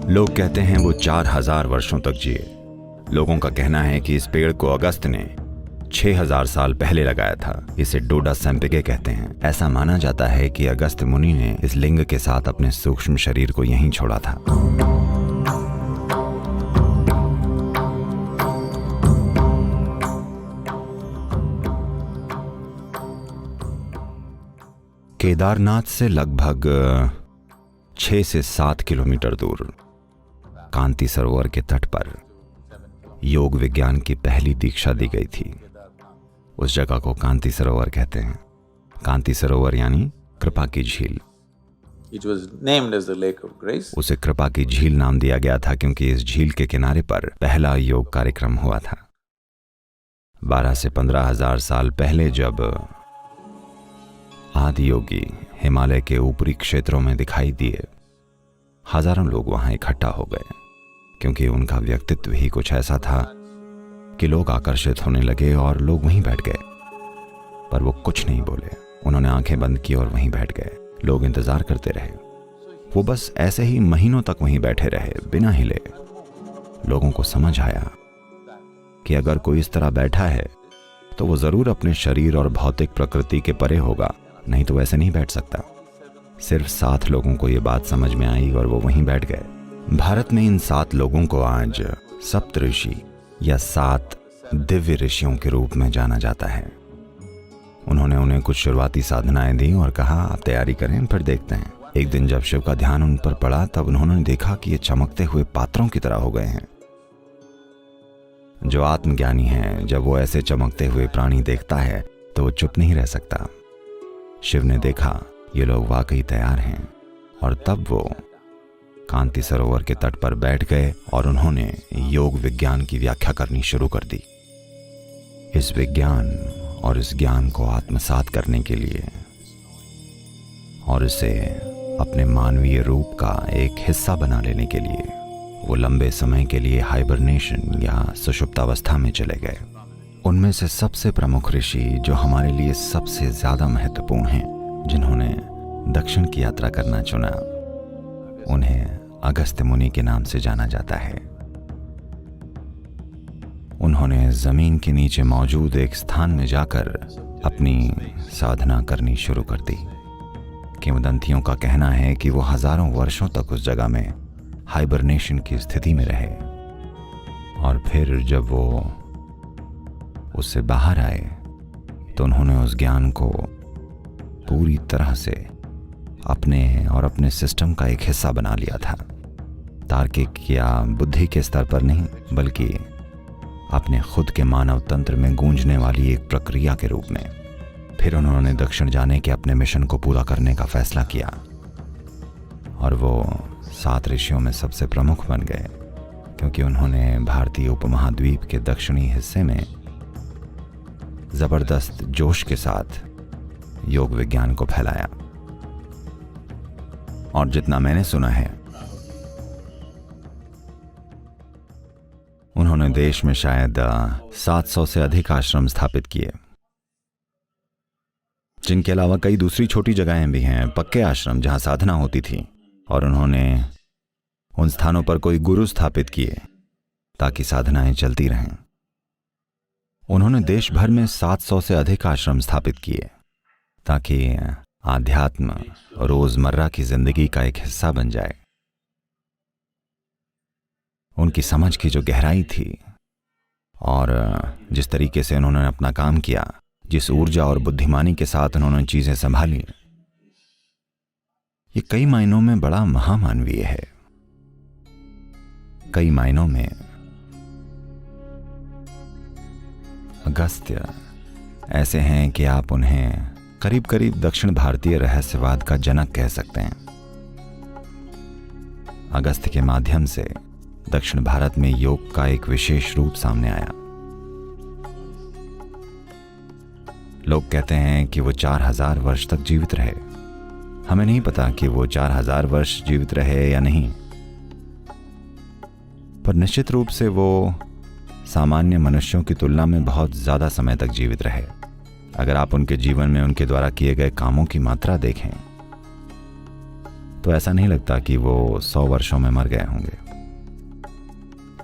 लोग कहते हैं वो 4000 वर्षों तक जिए। लोगों का कहना है कि इस पेड़ को अगस्त ने 6000 साल पहले लगाया था। इसे डोडा सैम्पिके कहते हैं। ऐसा माना जाता है कि अगस्त मुनि ने इस लिंग के साथ अपने सूक्ष्म शरीर को यहीं छोड़ा था। केदारनाथ से लगभग 6 से 7 किलोमीटर दूर कांति सरोवर के तट पर योग विज्ञान की पहली दीक्षा दी गई थी। उस जगह को कांति सरोवर कहते हैं। कांति सरोवर यानी कृपा की झील। It was named as the Lake of Grace. उसे कृपा की झील नाम दिया गया था क्योंकि इस झील के किनारे पर पहला योग कार्यक्रम हुआ था। 12 से 15,000 साल पहले जब आदि योगी हिमालय के ऊपरी क्षेत्रों में दिखाई दिए, हजारों लोग वहां इकट्ठा हो गए क्योंकि उनका व्यक्तित्व ही कुछ ऐसा था कि लोग आकर्षित होने लगे और लोग वहीं बैठ गए। पर वो कुछ नहीं बोले। उन्होंने आंखें बंद की और वहीं बैठ गए। लोग इंतजार करते रहे। वो बस ऐसे ही महीनों तक वहीं बैठे रहे बिना हिले। लोगों को समझ आया कि अगर कोई इस तरह बैठा है तो वो जरूर अपने शरीर और भौतिक प्रकृति के परे होगा, नहीं तो वैसे नहीं बैठ सकता। सिर्फ 7 लोगों को ये बात समझ में आई और वो वहीं बैठ गए। भारत में इन 7 लोगों को आज सप्तऋषि या 7 दिव्य ऋषियों के रूप में जाना जाता है। उन्होंने उन्हें कुछ शुरुआती साधनाएं दी और कहा, आप तैयारी करें, फिर देखते हैं। एक दिन जब शिव का ध्यान उन पर पड़ा तब उन्होंने देखा कि ये चमकते हुए पात्रों की तरह हो गए हैं। जो आत्मज्ञानी है, जब वो ऐसे चमकते हुए प्राणी देखता है तो वो चुप नहीं रह सकता। शिव ने देखा ये लोग वाकई तैयार हैं और तब वो कांति सरोवर के तट पर बैठ गए और उन्होंने योग विज्ञान की व्याख्या करनी शुरू कर दी। इस विज्ञान और इस ज्ञान को आत्मसात करने के लिए और इसे अपने मानवीय रूप का एक हिस्सा बना लेने के लिए वो लंबे समय के लिए हाइबरनेशन या सुषुप्तावस्था में चले गए। उनमें से सबसे प्रमुख ऋषि जो हमारे लिए सबसे ज्यादा महत्वपूर्ण हैं, जिन्होंने दक्षिण की यात्रा करना चुना, उन्हें अगस्त्य मुनि के नाम से जाना जाता है। उन्होंने जमीन के नीचे मौजूद एक स्थान में जाकर अपनी साधना करनी शुरू कर दी। किंवदंतियों का कहना है कि वो हजारों वर्षों तक उस जगह में हाइबरनेशन की स्थिति में रहे और फिर जब वो उससे बाहर आए तो उन्होंने उस ज्ञान को पूरी तरह से अपने और अपने सिस्टम का एक हिस्सा बना लिया था। तार्किक या बुद्धि के स्तर पर नहीं, बल्कि अपने खुद के मानव तंत्र में गूंजने वाली एक प्रक्रिया के रूप में। फिर उन्होंने दक्षिण जाने के अपने मिशन को पूरा करने का फैसला किया और वो 7 ऋषियों में सबसे प्रमुख बन गए क्योंकि उन्होंने भारतीय उपमहाद्वीप के दक्षिणी हिस्से में जबरदस्त जोश के साथ योग विज्ञान को फैलाया। और जितना मैंने सुना है, उन्होंने देश में शायद 700 से अधिक आश्रम स्थापित किए, जिनके अलावा कई दूसरी छोटी जगहें भी हैं, पक्के आश्रम जहां साधना होती थी। और उन्होंने उन स्थानों पर कोई गुरु स्थापित किए ताकि साधनाएं चलती रहें। उन्होंने देश भर में 700 से अधिक आश्रम स्थापित किए ताकि आध्यात्म रोजमर्रा की जिंदगी का एक हिस्सा बन जाए। उनकी समझ की जो गहराई थी और जिस तरीके से उन्होंने अपना काम किया, जिस ऊर्जा और बुद्धिमानी के साथ उन्होंने चीजें संभाली, ये कई मायनों में बड़ा महामानवीय है। कई मायनों में अगस्त्य ऐसे हैं कि आप उन्हें करीब करीब दक्षिण भारतीय रहस्यवाद का जनक कह सकते हैं। अगस्त्य के माध्यम से दक्षिण भारत में योग का एक विशेष रूप सामने आया। लोग कहते हैं कि वो 4000 वर्ष तक जीवित रहे। हमें नहीं पता कि वो 4000 वर्ष जीवित रहे या नहीं, पर निश्चित रूप से वो सामान्य मनुष्यों की तुलना में बहुत ज्यादा समय तक जीवित रहे। अगर आप उनके जीवन में उनके द्वारा किए गए कामों की मात्रा देखें तो ऐसा नहीं लगता कि वो 100 वर्षों में मर गए होंगे।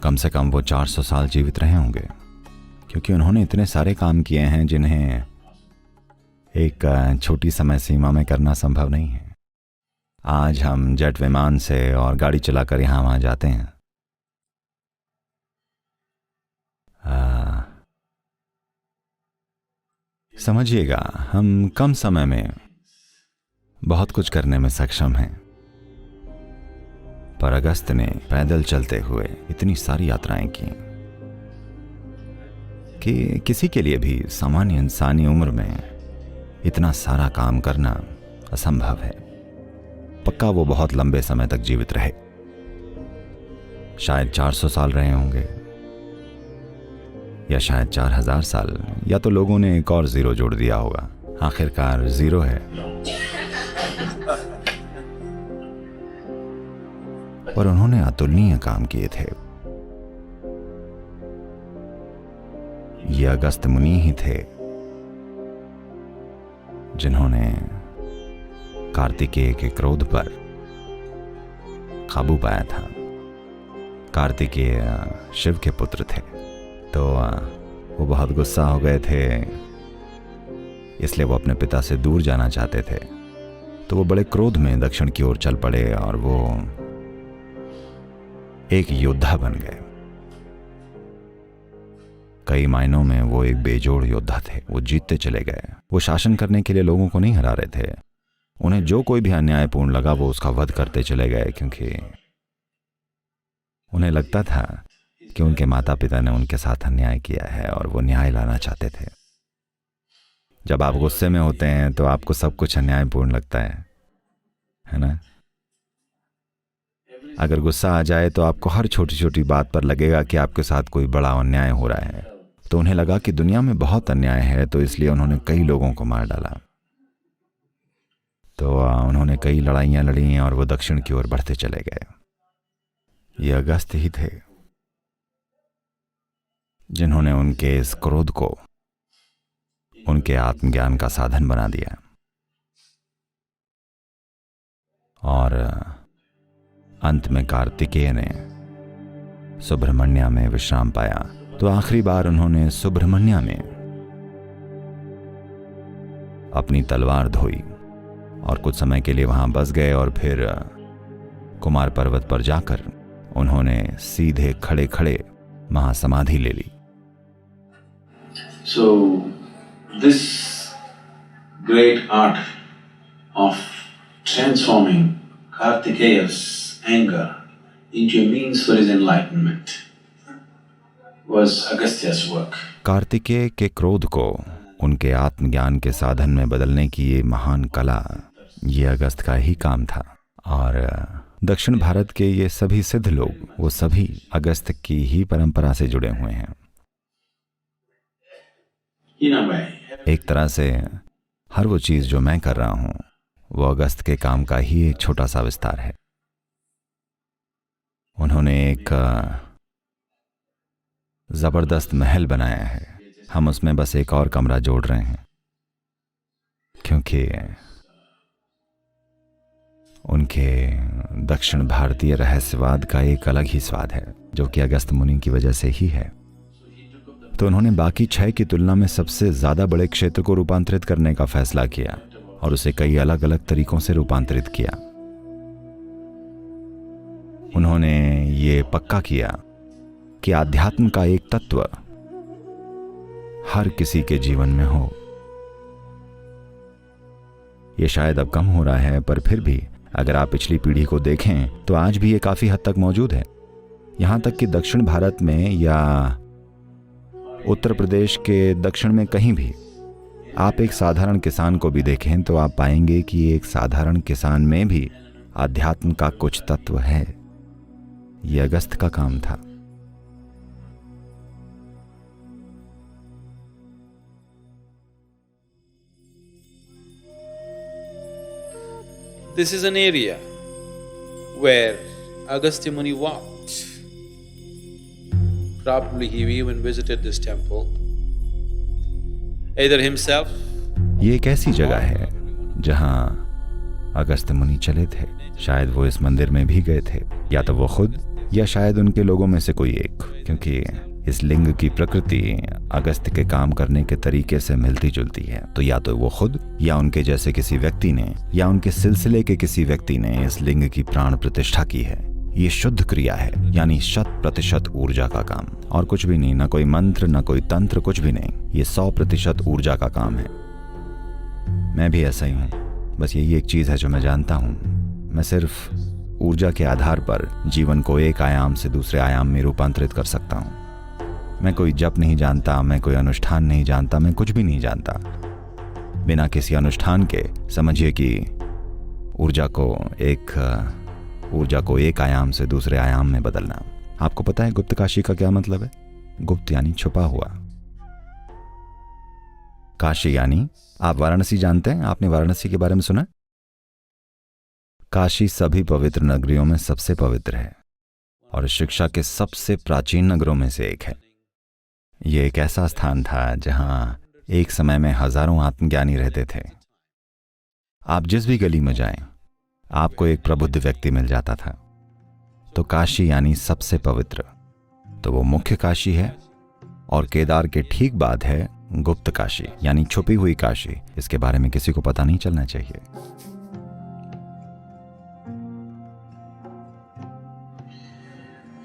कम से कम वो 400 साल जीवित रहे होंगे, क्योंकि उन्होंने इतने सारे काम किए हैं जिन्हें एक छोटी समय सीमा में करना संभव नहीं है। आज हम जेट विमान से और गाड़ी चलाकर यहाँ वहाँ जाते हैं। समझिएगा, हम कम समय में बहुत कुछ करने में सक्षम हैं, पर अगस्त ने पैदल चलते हुए इतनी सारी यात्राएं की कि किसी के लिए भी सामान्य इंसानी उम्र में इतना सारा काम करना असंभव है। पक्का वो बहुत लंबे समय तक जीवित रहे, शायद 400 साल रहे होंगे, या शायद 4000 साल, या तो लोगों ने एक और जीरो जोड़ दिया होगा। आखिरकार जीरो है। पर उन्होंने अतुलनीय काम किए थे। ये अगस्त मुनि ही थे जिन्होंने कार्तिकेय के क्रोध पर काबू पाया था। कार्तिकेय शिव के पुत्र थे, तो वो बहुत गुस्सा हो गए थे, इसलिए वो अपने पिता से दूर जाना चाहते थे। तो वो बड़े क्रोध में दक्षिण की ओर चल पड़े और वो एक योद्धा बन गए। कई मायनों में वो एक बेजोड़ योद्धा थे। वो जीतते चले गए। वो शासन करने के लिए लोगों को नहीं हरा रहे थे। उन्हें जो कोई भी अन्यायपूर्ण लगा वो उसका वध करते चले गए, क्योंकि उन्हें लगता था कि उनके माता पिता ने उनके साथ अन्याय किया है और वो न्याय लाना चाहते थे। जब आप गुस्से में होते हैं तो आपको सब कुछ अन्यायपूर्ण लगता है ना? अगर गुस्सा आ जाए तो आपको हर छोटी छोटी बात पर लगेगा कि आपके साथ कोई बड़ा अन्याय हो रहा है। तो उन्हें लगा कि दुनिया में बहुत अन्याय है, तो इसलिए उन्होंने कई लोगों को मार डाला। तो उन्होंने कई लड़ाइयाँ लड़ी और वो दक्षिण की ओर बढ़ते चले गए। ये अगस्त ही थे जिन्होंने उनके इस क्रोध को उनके आत्मज्ञान का साधन बना दिया और अंत में कार्तिकेय ने सुब्रमण्या में विश्राम पाया। तो आखिरी बार उन्होंने सुब्रमण्या में अपनी तलवार धोई और कुछ समय के लिए वहां बस गए और फिर कुमार पर्वत पर जाकर उन्होंने सीधे खड़े खड़े महासमाधि ले ली। So this great art of transforming Kartikeya's anger into a means for his enlightenment was Agastya's work. Kartikeya के क्रोध को उनके आत्मज्ञान के साधन में बदलने की ये महान कला, ये अगस्त का ही काम था। और दक्षिण भारत के ये सभी सिद्ध लोग, वो सभी अगस्त की ही परंपरा से जुड़े हुए हैं। एक तरह से हर वो चीज जो मैं कर रहा हूं वो अगस्त के काम का ही एक छोटा सा विस्तार है। उन्होंने एक जबरदस्त महल बनाया है। हम उसमें बस एक और कमरा जोड़ रहे हैं, क्योंकि उनके दक्षिण भारतीय रहस्यवाद का एक अलग ही स्वाद है, जो कि अगस्त मुनि की वजह से ही है। तो उन्होंने बाकी 6 की तुलना में सबसे ज्यादा बड़े क्षेत्र को रूपांतरित करने का फैसला किया और उसे कई अलग अलग तरीकों से रूपांतरित किया। उन्होंने ये पक्का किया कि आध्यात्म का एक तत्व हर किसी के जीवन में हो। ये शायद अब कम हो रहा है, पर फिर भी अगर आप पिछली पीढ़ी को देखें तो आज भी ये काफी हद तक मौजूद है। यहां तक कि दक्षिण भारत में या उत्तर प्रदेश के दक्षिण में कहीं भी आप एक साधारण किसान को भी देखें तो आप पाएंगे कि एक साधारण किसान में भी आध्यात्म का कुछ तत्व है। ये अगस्त का काम था। This is an area where Agastya Muni walked. Probably he even visited this temple, either himself. ये एक ऐसी जगह है जहां अगस्त्य मुनि चले थे। शायद वो इस मंदिर में भी गए थे, या तो वो खुद या शायद उनके लोगों में से कोई एक, क्योंकि इस लिंग की प्रकृति अगस्त्य के काम करने के तरीके से मिलती जुलती है। तो या तो वो खुद या उनके जैसे किसी व्यक्ति ने या उनके सिलसिले के किसी व्यक्ति ने इस लिंग की प्राण प्रतिष्ठा की है। ये शुद्ध क्रिया है, यानी 100% ऊर्जा का काम, और कुछ भी नहीं, ना कोई मंत्र ना कोई तंत्र, कुछ भी नहीं। ये 100% ऊर्जा का काम है। मैं भी ऐसा ही हूँ, बस यही एक चीज है जो मैं जानता हूँ। मैं सिर्फ ऊर्जा के आधार पर जीवन को एक आयाम से दूसरे आयाम में रूपांतरित कर सकता हूँ। मैं कोई जप नहीं जानता, मैं कोई अनुष्ठान नहीं जानता, मैं कुछ भी नहीं जानता। बिना किसी अनुष्ठान के समझिए कि ऊर्जा को एक आयाम से दूसरे आयाम में बदलना। आपको पता है गुप्त काशी का क्या मतलब है? गुप्त यानी छुपा हुआ, काशी यानी, आप वाराणसी जानते हैं? आपने वाराणसी के बारे में सुना? काशी सभी पवित्र नगरियों में सबसे पवित्र है और शिक्षा के सबसे प्राचीन नगरों में से एक है। यह एक ऐसा स्थान था जहां एक समय में हजारों आत्मज्ञानी रहते थे। आप जिस भी गली में जाएं, आपको एक प्रबुद्ध व्यक्ति मिल जाता था। तो काशी यानी सबसे पवित्र, तो वो मुख्य काशी है, और केदार के ठीक बाद है गुप्त काशी यानी छुपी हुई काशी। इसके बारे में किसी को पता नहीं चलना चाहिए।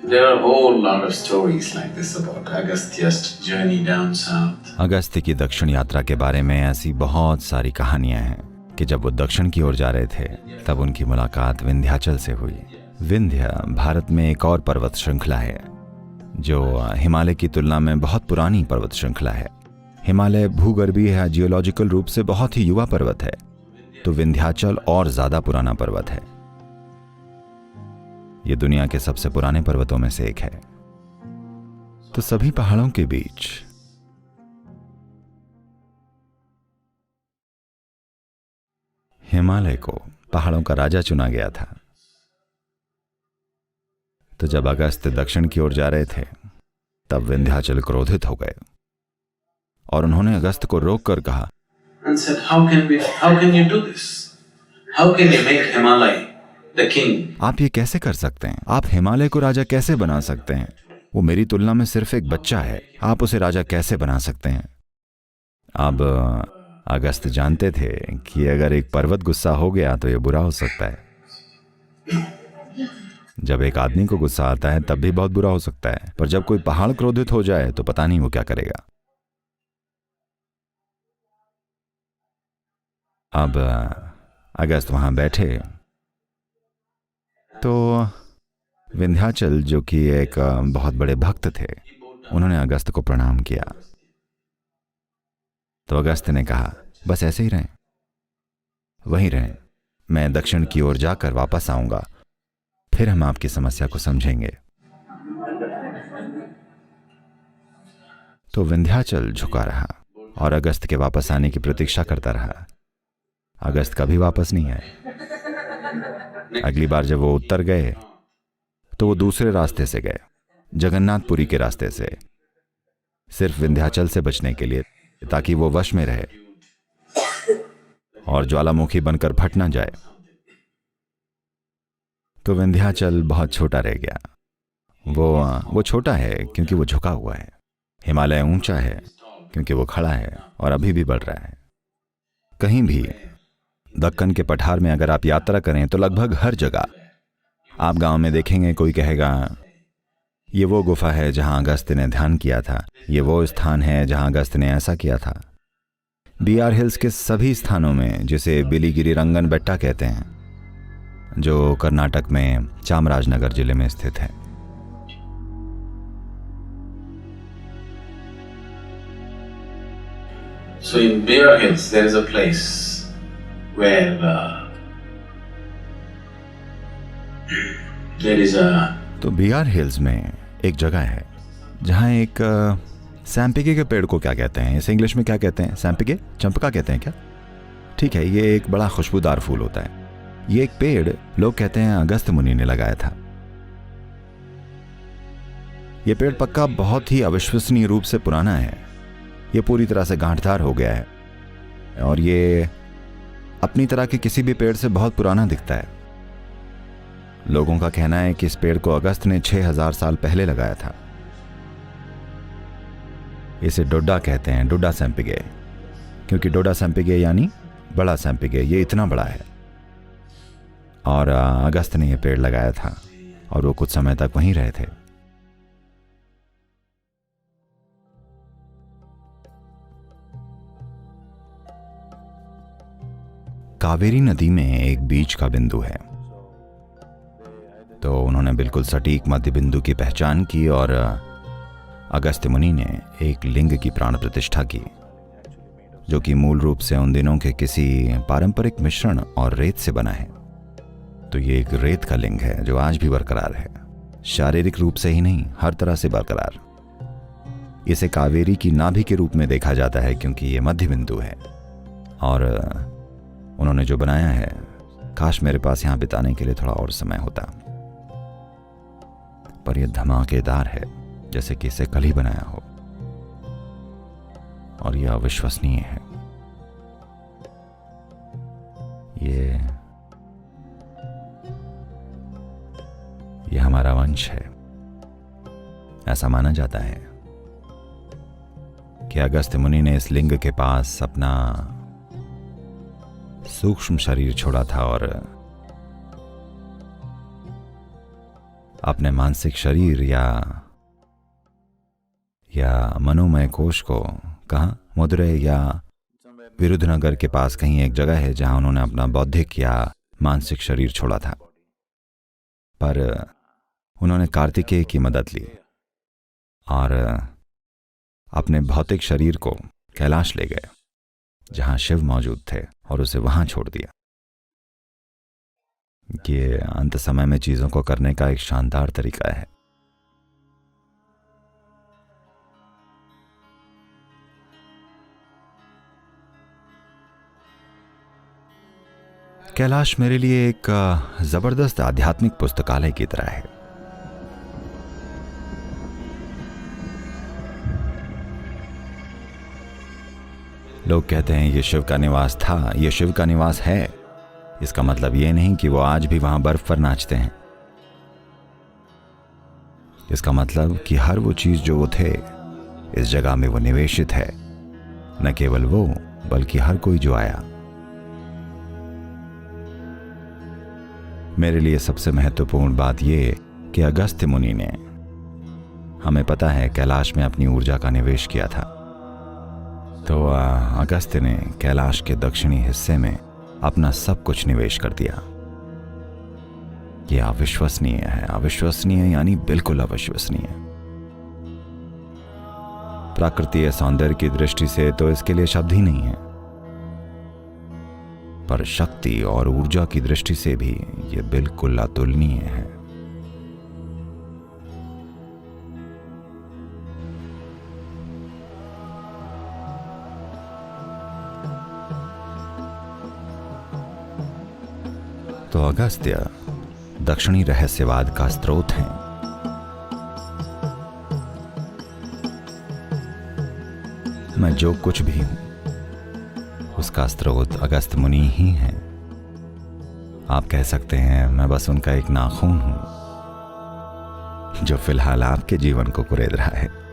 There are a whole lot of stories like this about Agastya's journey down south. Agastya की दक्षिण यात्रा के बारे में ऐसी बहुत सारी कहानियां हैं कि जब वो दक्षिण की ओर जा रहे थे तब उनकी मुलाकात विंध्याचल से हुई। विंध्य भारत में एक और पर्वत श्रृंखला है जो हिमालय की तुलना में बहुत पुरानी पर्वत श्रृंखला है। हिमालय भूगर्भीय या जियोलॉजिकल रूप से बहुत ही युवा पर्वत है, तो विंध्याचल और ज्यादा पुराना पर्वत है। ये दुनिया के सबसे पुराने पर्वतों में से एक है। तो सभी पहाड़ों के बीच हिमालय को पहाड़ों का राजा चुना गया था। तो जब अगस्त्य दक्षिण की ओर जा रहे थे तब विंध्याचल क्रोधित हो गए और उन्होंने अगस्त्य को रोककर कहा, And said, how can you do this? How can you make Himalaya the king? आप ये कैसे कर सकते हैं? आप हिमालय को राजा कैसे बना सकते हैं? वो मेरी तुलना में सिर्फ एक बच्चा है, आप उसे राजा कैसे बना सकते हैं? अब अगस्त्य जानते थे कि अगर एक पर्वत गुस्सा हो गया तो यह बुरा हो सकता है। जब एक आदमी को गुस्सा आता है तब भी बहुत बुरा हो सकता है, पर जब कोई पहाड़ क्रोधित हो जाए तो पता नहीं वो क्या करेगा। अब अगस्त्य वहां बैठे तो विंध्याचल, जो कि एक बहुत बड़े भक्त थे, उन्होंने अगस्त्य को प्रणाम किया। तो अगस्त्य ने कहा, बस ऐसे ही रहें, वहीं रहें, मैं दक्षिण की ओर जाकर वापस आऊंगा, फिर हम आपकी समस्या को समझेंगे। तो विंध्याचल झुका रहा और अगस्त्य के वापस आने की प्रतीक्षा करता रहा। अगस्त्य कभी वापस नहीं आए। अगली बार जब वो उत्तर गए तो वो दूसरे रास्ते से गए, जगन्नाथपुरी के रास्ते से, सिर्फ विंध्याचल से बचने के लिए, ताकि वो वश में रहे और ज्वालामुखी बनकर फट ना जाए। तो विंध्याचल बहुत छोटा रह गया। वो छोटा है क्योंकि वो झुका हुआ है। हिमालय ऊंचा है क्योंकि वो खड़ा है और अभी भी बढ़ रहा है। कहीं भी दक्कन के पठार में अगर आप यात्रा करें तो लगभग हर जगह आप गांव में देखेंगे कोई कहेगा, ये वो गुफा है जहां अगस्त्य ने ध्यान किया था, ये वो स्थान है जहां अगस्त्य ने ऐसा किया था। बीआर हिल्स के सभी स्थानों में, जिसे बिलीगिरी रंगन बेट्टा कहते हैं, जो कर्नाटक में चामराजनगर जिले में स्थित है। So in Bear Hills there is a place where there is a तो बीआर हिल्स में एक जगह है जहां एक सैम्पिके के पेड़ को क्या कहते हैं, इसे इंग्लिश में क्या कहते हैं? सैम्पिके, चंपका कहते हैं क्या? ठीक है, ये एक बड़ा खुशबूदार फूल होता है। ये एक पेड़ लोग कहते हैं अगस्त्य मुनि ने लगाया था। ये पेड़ पक्का बहुत ही अविश्वसनीय रूप से पुराना है। ये पूरी तरह से गांठदार हो गया है और ये अपनी तरह के किसी भी पेड़ से बहुत पुराना दिखता है। लोगों का कहना है कि इस पेड़ को अगस्त ने 6000 साल पहले लगाया था। इसे डोडा कहते हैं, डोडा सैम्पिगे, क्योंकि डोडा सैम्पिगे यानी बड़ा सैम्पिगे, ये इतना बड़ा है। और अगस्त ने यह पेड़ लगाया था और वो कुछ समय तक वहीं रहे थे। कावेरी नदी में एक बीच का बिंदु है, तो उन्होंने बिल्कुल सटीक मध्य बिंदु की पहचान की और अगस्त्य मुनि ने एक लिंग की प्राण प्रतिष्ठा की, जो कि मूल रूप से उन दिनों के किसी पारंपरिक मिश्रण और रेत से बना है। तो ये एक रेत का लिंग है जो आज भी बरकरार है, शारीरिक रूप से ही नहीं, हर तरह से बरकरार। इसे कावेरी की नाभि के रूप में देखा जाता है क्योंकि ये मध्य बिंदु है। और उन्होंने जो बनाया है, काश मेरे पास यहां बिताने के लिए थोड़ा और समय होता, पर यह धमाकेदार है, जैसे कि इसे कल ही बनाया हो, और यह अविश्वसनीय है। ये हमारा वंश है। ऐसा माना जाता है कि अगस्त्य मुनि ने इस लिंग के पास अपना सूक्ष्म शरीर छोड़ा था और अपने मानसिक शरीर या मनोमय कोश को कहाँ, मदुरै या विरुद्धनगर के पास कहीं एक जगह है जहां उन्होंने अपना बौद्धिक या मानसिक शरीर छोड़ा था। पर उन्होंने कार्तिकेय की मदद ली और अपने भौतिक शरीर को कैलाश ले गए जहां शिव मौजूद थे और उसे वहां छोड़ दिया। ये अंत समय में चीजों को करने का एक शानदार तरीका है। कैलाश मेरे लिए एक जबरदस्त आध्यात्मिक पुस्तकालय की तरह है। लोग कहते हैं ये शिव का निवास था, ये शिव का निवास है। इसका मतलब ये नहीं कि वो आज भी वहां बर्फ पर नाचते हैं। इसका मतलब कि हर वो चीज जो वो थे, इस जगह में वो निवेशित है। न केवल वो, बल्कि हर कोई जो आया। मेरे लिए सबसे महत्वपूर्ण बात ये कि अगस्त्य मुनि ने, हमें पता है, कैलाश में अपनी ऊर्जा का निवेश किया था। तो अगस्त्य ने कैलाश के दक्षिणी हिस्से में अपना सब कुछ निवेश कर दिया। यह अविश्वसनीय है, अविश्वसनीय यानी बिल्कुल अविश्वसनीय। प्राकृतिक सौंदर्य की दृष्टि से तो इसके लिए शब्द ही नहीं है, पर शक्ति और ऊर्जा की दृष्टि से भी यह बिल्कुल अतुलनीय है। तो अगस्त्य दक्षिणी रहस्यवाद का स्रोत हैं। मैं जो कुछ भी हूं, उसका स्रोत अगस्त्य मुनि ही है। आप कह सकते हैं मैं बस उनका एक नाखून हूं जो फिलहाल आपके जीवन को कुरेद रहा है।